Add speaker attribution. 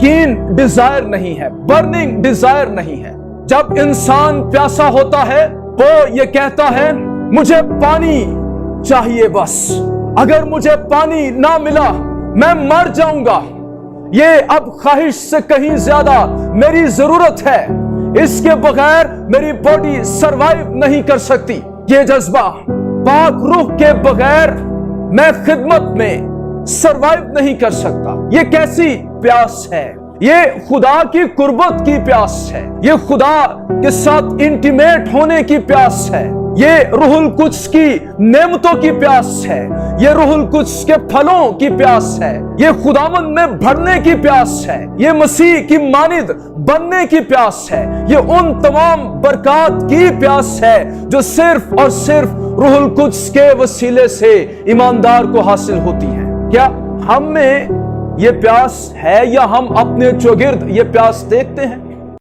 Speaker 1: Can Dzire نہیں ہے، burning Dzire نہیں ہے۔ جب انسان پیاسا ہوتا ہے وہ یہ کہتا ہے مجھے پانی چاہیے بس، اگر مجھے پانی نہ ملا میں مر جاؤں گا، یہ اب خواہش سے کہیں زیادہ میری ضرورت ہے، اس کے بغیر میری باڈی سروائیو نہیں کر سکتی۔ یہ جذبہ، پاک روح کے بغیر میں خدمت میں سروائیو نہیں کر سکتا۔ یہ کیسی پیاس ہے؟ یہ خدا کی قربت کی پیاس ہے، یہ خدا کے ساتھ انٹیمیٹ ہونے کی پیاس ہے، یہ روح القدس کی نعمتوں کی پیاس ہے، یہ روح القدس کے پھلوں کی پیاس ہے، یہ خداوند میں بڑھنے کی پیاس ہے، یہ مسیح کی مانند بننے کی پیاس ہے، یہ ان تمام برکات کی پیاس ہے جو صرف اور صرف روح القدس کے وسیلے سے ایماندار کو حاصل ہوتی ہے۔ کیا ہم میں یہ پیاس ہے یا ہم اپنے چوگرد یہ پیاس دیکھتے ہیں؟